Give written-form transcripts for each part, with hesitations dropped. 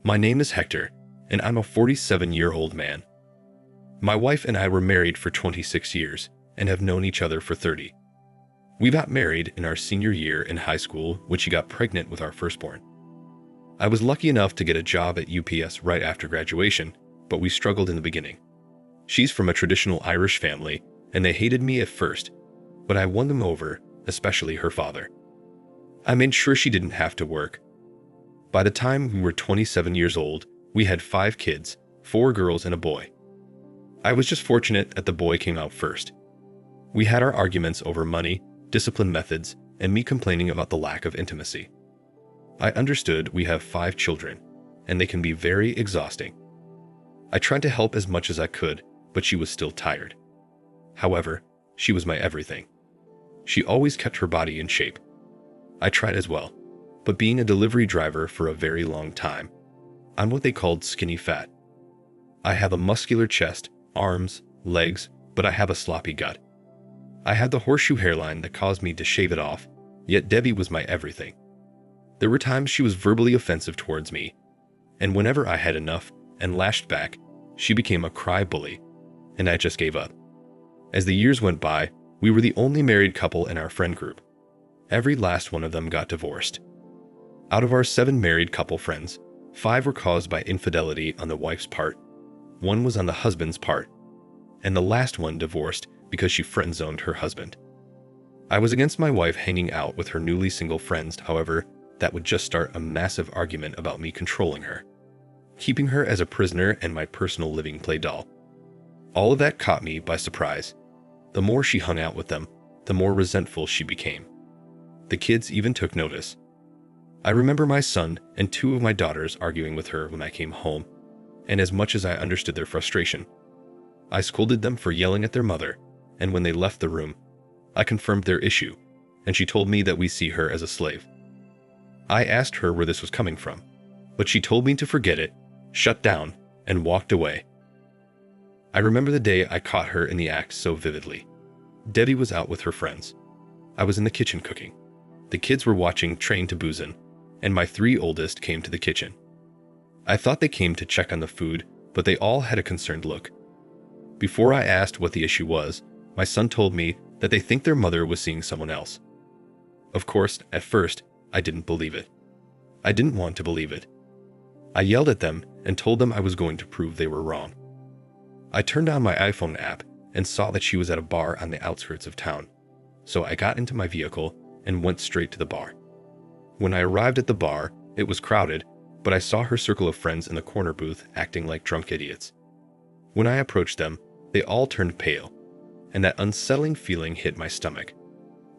My name is Hector, and I'm a 47-year-old man. My wife and I were married for 26 years and have known each other for 30. We got married in our senior year in high school when she got pregnant with our firstborn. I was lucky enough to get a job at UPS right after graduation, but we struggled in the beginning. She's from a traditional Irish family, and they hated me at first, but I won them over, especially her father. I made sure she didn't have to work. By the time we were 27 years old, we had 5 kids, 4 girls and a boy. I was just fortunate that the boy came out first. We had our arguments over money, discipline methods, and me complaining about the lack of intimacy. I understood we have 5 children, and they can be very exhausting. I tried to help as much as I could, but she was still tired. However, she was my everything. She always kept her body in shape. I tried as well, but being a delivery driver for a very long time, I'm what they called skinny fat. I have a muscular chest, arms, legs, but I have a sloppy gut. I had the horseshoe hairline that caused me to shave it off, yet Debbie was my everything. There were times she was verbally offensive towards me, and whenever I had enough and lashed back, she became a cry bully, and I just gave up. As the years went by, we were the only married couple in our friend group. Every last one of them got divorced. Out of our 7 married couple friends, 5 were caused by infidelity on the wife's part, 1 was on the husband's part, and the last one divorced because she friend-zoned her husband. I was against my wife hanging out with her newly single friends, however, that would just start a massive argument about me controlling her, keeping her as a prisoner and my personal living play doll. All of that caught me by surprise. The more she hung out with them, the more resentful she became. The kids even took notice. I remember my son and 2 of my daughters arguing with her when I came home, and as much as I understood their frustration, I scolded them for yelling at their mother, and when they left the room, I confirmed their issue, and she told me that we see her as a slave. I asked her where this was coming from, but she told me to forget it, shut down, and walked away. I remember the day I caught her in the act so vividly. Debbie was out with her friends. I was in the kitchen cooking. The kids were watching Train to Busan, and my 3 oldest came to the kitchen. I thought they came to check on the food, but they all had a concerned look. Before I asked what the issue was, my son told me that they think their mother was seeing someone else. Of course, at first, I didn't believe it. I didn't want to believe it. I yelled at them and told them I was going to prove they were wrong. I turned on my iPhone app and saw that she was at a bar on the outskirts of town, so I got into my vehicle and went straight to the bar. When I arrived at the bar, it was crowded, but I saw her circle of friends in the corner booth acting like drunk idiots. When I approached them, they all turned pale, and that unsettling feeling hit my stomach.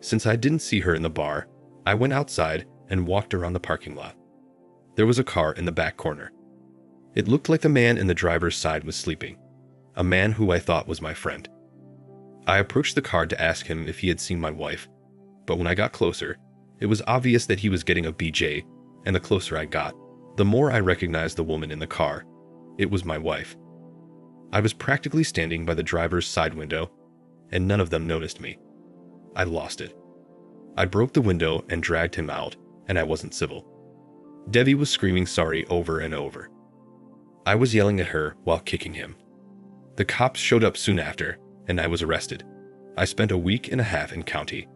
Since I didn't see her in the bar, I went outside and walked around the parking lot. There was a car in the back corner. It looked like the man in the driver's side was sleeping, a man who I thought was my friend. I approached the car to ask him if he had seen my wife, but when I got closer, it was obvious that he was getting a BJ, and the closer I got, the more I recognized the woman in the car. It was my wife. I was practically standing by the driver's side window, and none of them noticed me. I lost it. I broke the window and dragged him out, and I wasn't civil. Debbie was screaming sorry over and over. I was yelling at her while kicking him. The cops showed up soon after, and I was arrested. I spent a week and a half in county.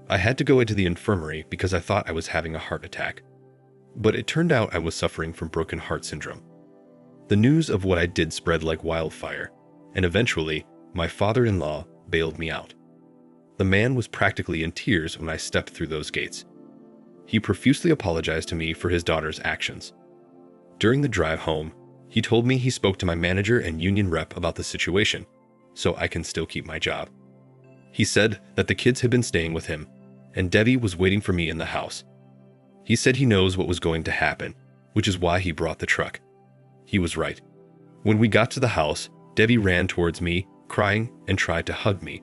I had to go into the infirmary because I thought I was having a heart attack. But it turned out I was suffering from broken heart syndrome. The news of what I did spread like wildfire, and eventually, my father-in-law bailed me out. The man was practically in tears when I stepped through those gates. He profusely apologized to me for his daughter's actions. During the drive home, he told me he spoke to my manager and union rep about the situation, so I can still keep my job. He said that the kids had been staying with him, and Debbie was waiting for me in the house. He said he knows what was going to happen, which is why he brought the truck. He was right. When we got to the house, Debbie ran towards me, crying, and tried to hug me,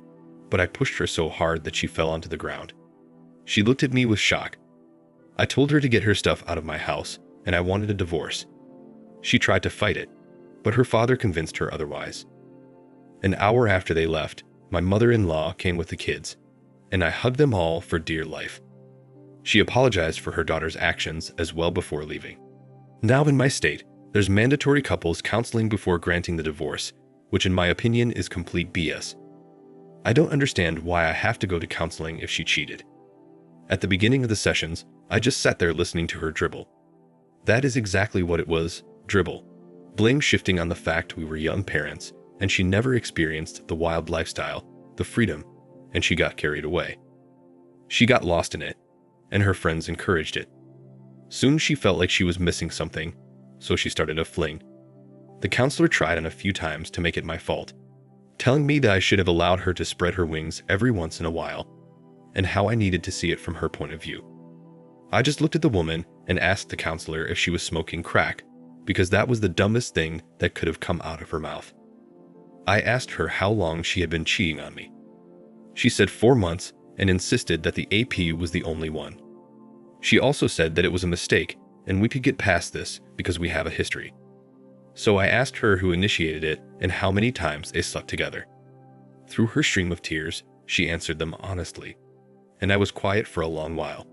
but I pushed her so hard that she fell onto the ground. She looked at me with shock. I told her to get her stuff out of my house, and I wanted a divorce. She tried to fight it, but her father convinced her otherwise. An hour after they left, my mother-in-law came with the kids, and I hugged them all for dear life. She apologized for her daughter's actions as well before leaving. Now in my state, there's mandatory couples counseling before granting the divorce, which in my opinion is complete BS. I don't understand why I have to go to counseling if she cheated. At the beginning of the sessions, I just sat there listening to her dribble. That is exactly what it was, dribble. Blame shifting on the fact we were young parents, and she never experienced the wild lifestyle, the freedom, and she got carried away. She got lost in it, and her friends encouraged it. Soon she felt like she was missing something, so she started a fling. The counselor tried on a few times to make it my fault, telling me that I should have allowed her to spread her wings every once in a while, and how I needed to see it from her point of view. I just looked at the woman and asked the counselor if she was smoking crack, because that was the dumbest thing that could have come out of her mouth. I asked her how long she had been cheating on me. She said 4 months and insisted that the AP was the only one. She also said that it was a mistake and we could get past this because we have a history. So I asked her who initiated it and how many times they slept together. Through her stream of tears, she answered them honestly, and I was quiet for a long while.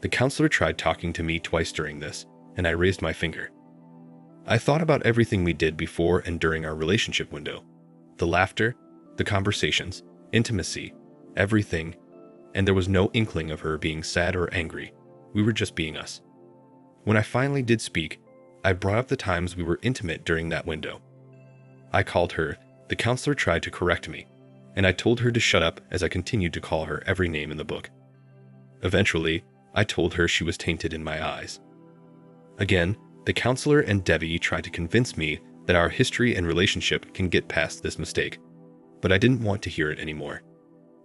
The counselor tried talking to me twice during this, and I raised my finger. I thought about everything we did before and during our relationship window. The laughter, the conversations, intimacy, everything, and there was no inkling of her being sad or angry. We were just being us. When I finally did speak, I brought up the times we were intimate during that window. I called her, the counselor tried to correct me, and I told her to shut up as I continued to call her every name in the book. Eventually, I told her she was tainted in my eyes. Again, the counselor and Debbie tried to convince me that our history and relationship can get past this mistake, but I didn't want to hear it anymore.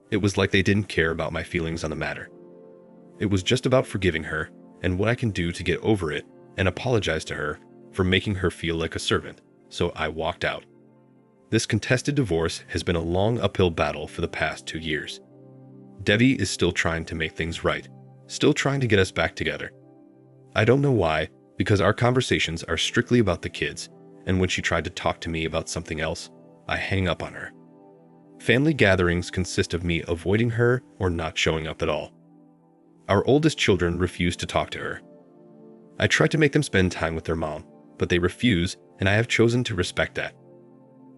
It was like they didn't care about my feelings on the matter. It was just about forgiving her and what I can do to get over it and apologize to her for making her feel like a servant, so I walked out. This contested divorce has been a long uphill battle for the past 2 years. Debbie is still trying to make things right, still trying to get us back together. I don't know why, because our conversations are strictly about the kids, and when she tried to talk to me about something else, I hang up on her. Family gatherings consist of me avoiding her or not showing up at all. Our oldest children refuse to talk to her. I try to make them spend time with their mom, but they refuse, and I have chosen to respect that.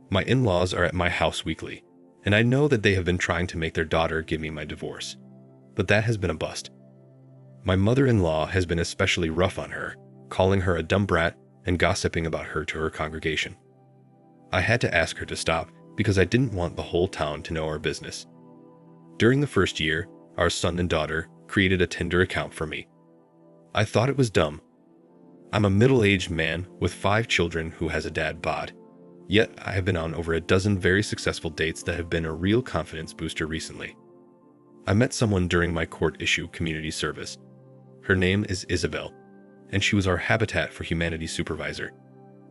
My in-laws are at my house weekly, and I know that they have been trying to make their daughter give me my divorce, but that has been a bust. My mother-in-law has been especially rough on her, calling her a dumb brat and gossiping about her to her congregation. I had to ask her to stop because I didn't want the whole town to know our business. During the first year, our son and daughter created a Tinder account for me. I thought it was dumb. I'm a middle-aged man with 5 children who has a dad bod, yet I have been on over a dozen very successful dates that have been a real confidence booster recently. I met someone during my court issue community service. Her name is Isabel, and she was our Habitat for Humanity supervisor.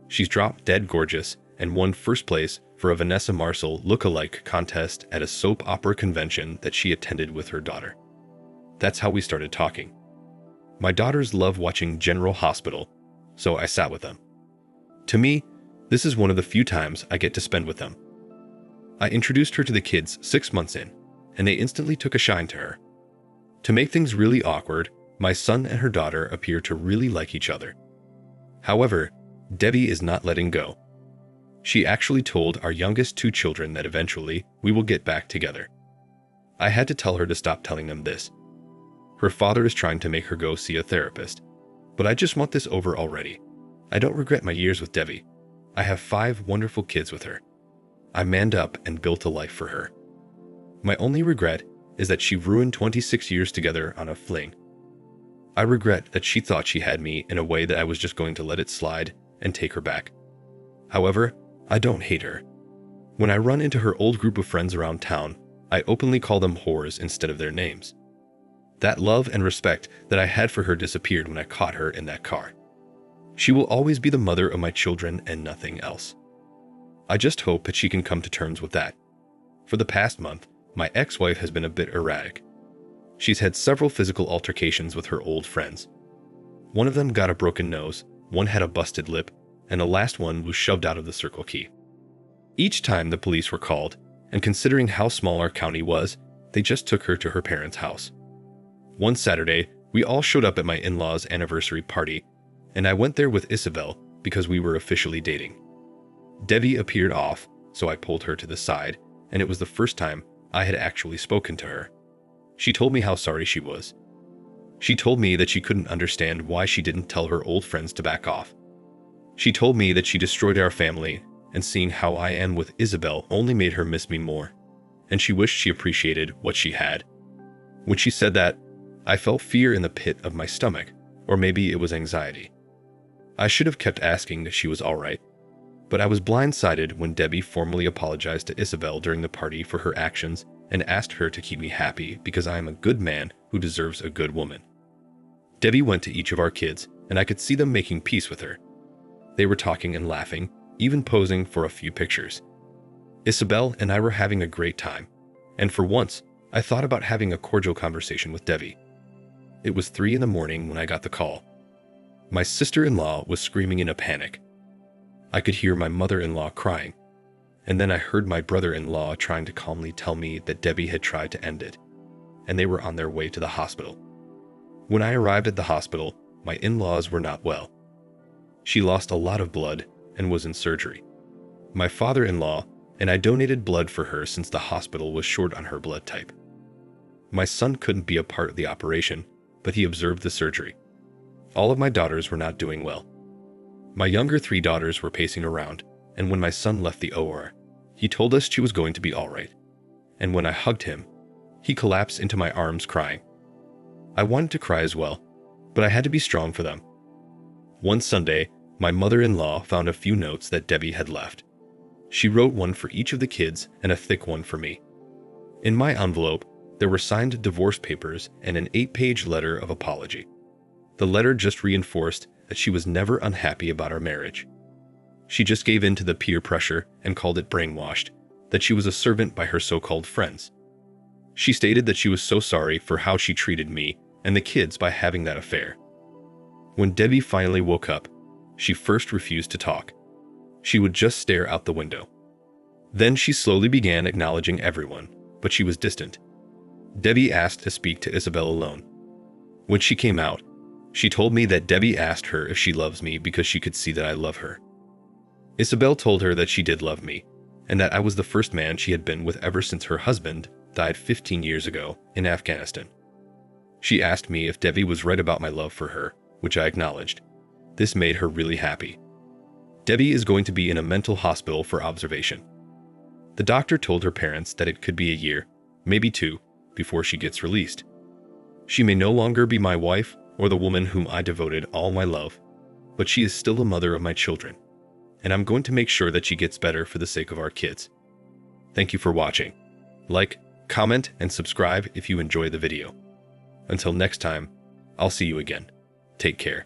She's dropped dead gorgeous and won first place for a Vanessa Marcel look-alike contest at a soap opera convention that she attended with her daughter. That's how we started talking. My daughters love watching General Hospital, so I sat with them. To me, this is one of the few times I get to spend with them. I introduced her to the kids 6 months in, and they instantly took a shine to her. To make things really awkward, my son and her daughter appear to really like each other. However, Debbie is not letting go. She actually told our youngest 2 children that eventually we will get back together. I had to tell her to stop telling them this. Her father is trying to make her go see a therapist, but I just want this over already. I don't regret my years with Debbie. I have 5 wonderful kids with her. I manned up and built a life for her. My only regret is that she ruined 26 years together on a fling. I regret that she thought she had me in a way that I was just going to let it slide and take her back. However, I don't hate her. When I run into her old group of friends around town, I openly call them whores instead of their names. That love and respect that I had for her disappeared when I caught her in that car. She will always be the mother of my children and nothing else. I just hope that she can come to terms with that. For the past month, my ex-wife has been a bit erratic. She's had several physical altercations with her old friends. One of them got a broken nose, one had a busted lip, and the last one was shoved out of the Circle K. Each time the police were called, and considering how small our county was, they just took her to her parents' house. One Saturday, we all showed up at my in-laws' anniversary party, and I went there with Isabel because we were officially dating. Debbie appeared off, so I pulled her to the side, and it was the first time I had actually spoken to her. She told me how sorry she was. She told me that she couldn't understand why she didn't tell her old friends to back off. She told me that she destroyed our family, and seeing how I am with Isabel only made her miss me more, and she wished she appreciated what she had. When she said that, I felt fear in the pit of my stomach, or maybe it was anxiety. I should have kept asking if she was all right, but I was blindsided when Debbie formally apologized to Isabel during the party for her actions and asked her to keep me happy because I am a good man who deserves a good woman. Debbie went to each of our kids, and I could see them making peace with her. They were talking and laughing, even posing for a few pictures. Isabel and I were having a great time, and for once, I thought about having a cordial conversation with Debbie. It was 3 a.m. when I got the call. My sister-in-law was screaming in a panic. I could hear my mother-in-law crying, and then I heard my brother-in-law trying to calmly tell me that Debbie had tried to end it, and they were on their way to the hospital. When I arrived at the hospital, my in-laws were not well. She lost a lot of blood and was in surgery. My father-in-law and I donated blood for her since the hospital was short on her blood type. My son couldn't be a part of the operation, but he observed the surgery. All of my daughters were not doing well. My younger 3 daughters were pacing around, and when my son left the OR, he told us she was going to be all right. And when I hugged him, he collapsed into my arms crying. I wanted to cry as well, but I had to be strong for them. One Sunday, my mother-in-law found a few notes that Debbie had left. She wrote one for each of the kids and a thick one for me. In my envelope, there were signed divorce papers and an 8-page letter of apology. The letter just reinforced that she was never unhappy about our marriage. She just gave in to the peer pressure and called it brainwashed, that she was a servant by her so-called friends. She stated that she was so sorry for how she treated me and the kids by having that affair. When Debbie finally woke up, she first refused to talk. She would just stare out the window. Then she slowly began acknowledging everyone, but she was distant. Debbie asked to speak to Isabel alone. When she came out, she told me that Debbie asked her if she loves me because she could see that I love her. Isabel told her that she did love me, and that I was the first man she had been with ever since her husband died 15 years ago in Afghanistan. She asked me if Debbie was right about my love for her, which I acknowledged. This made her really happy. Debbie is going to be in a mental hospital for observation. The doctor told her parents that it could be a year, maybe 2, before she gets released. She may no longer be my wife or the woman whom I devoted all my love, but she is still the mother of my children, and I'm going to make sure that she gets better for the sake of our kids. Thank you for watching. Like, comment, and subscribe if you enjoy the video. Until next time, I'll see you again. Take care.